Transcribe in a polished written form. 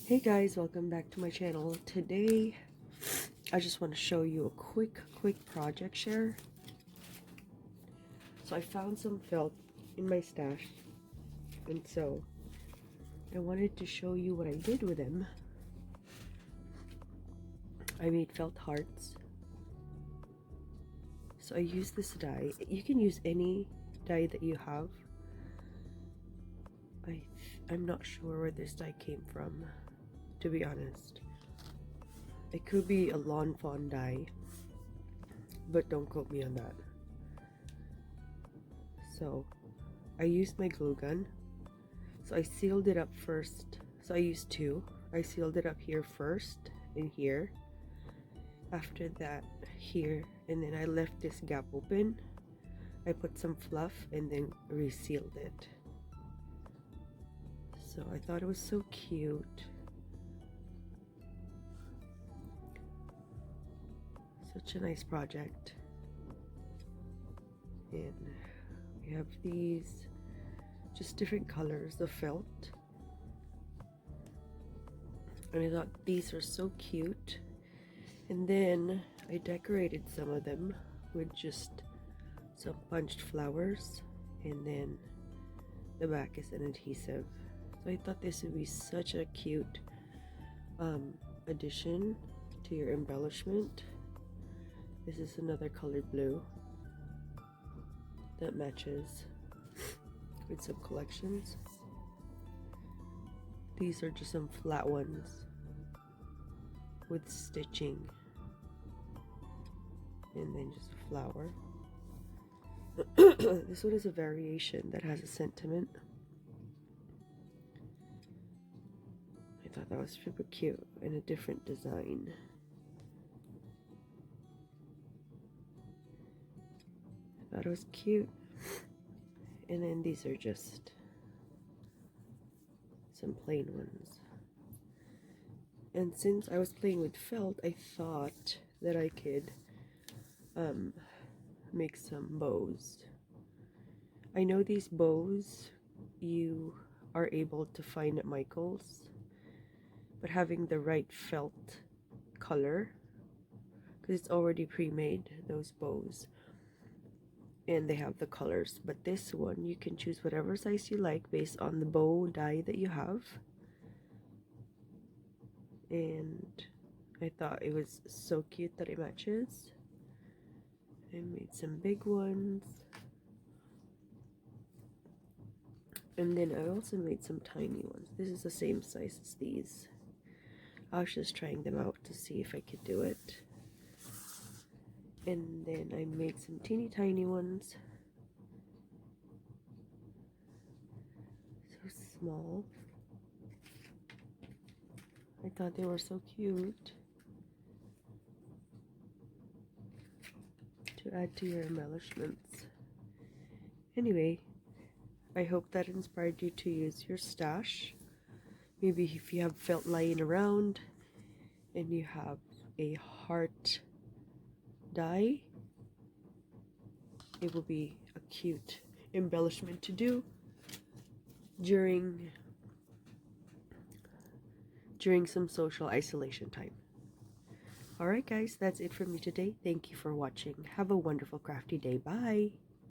Hey guys, welcome back to my channel. Today I just want to show you a quick project share. So I found some felt in my stash, and so I wanted to show you what I did with them. I made felt hearts. So I used this dye. You can use any dye that you have. I'm not sure where this dye came from, to be honest. It could be a lawn fawn dye, but don't quote me on that. So I used my glue gun. So I sealed it up first. So I used two. I sealed it up here first and here. After that, here, and then I left this gap open. I put some fluff and then resealed it. So I thought it was so cute. Such a nice project. And we have these just different colors of felt. And I thought these are so cute. And then I decorated some of them with just some punched flowers, and then the back is an adhesive. So I thought this would be such a cute addition to your embellishment. This is another colored blue that matches with some collections. These are just some flat ones with stitching, and then just a flower. This one is a variation that has a sentiment. I thought that was super cute and a different design. I thought it was cute. And then these are just some plain ones. And since I was playing with felt, I thought that I could make some bows. I know these bows you are able to find at Michael's, but having the right felt color, because it's already pre-made, those bows, and they have the colors. But this one, you can choose whatever size you like based on the bow dye that you have. And I thought it was so cute that it matches. I made some big ones, and then I also made some tiny ones. This is the same size as these. I was just trying them out to see if I could do it. And then I made some teeny tiny ones. So small. I thought they were so cute to add to your embellishments. Anyway, I hope that inspired you to use your stash. Maybe if you have felt lying around and you have a heart dye, it will be a cute embellishment to do during some social isolation time. Alright guys, that's it for me today. Thank you for watching. Have a wonderful crafty day. Bye!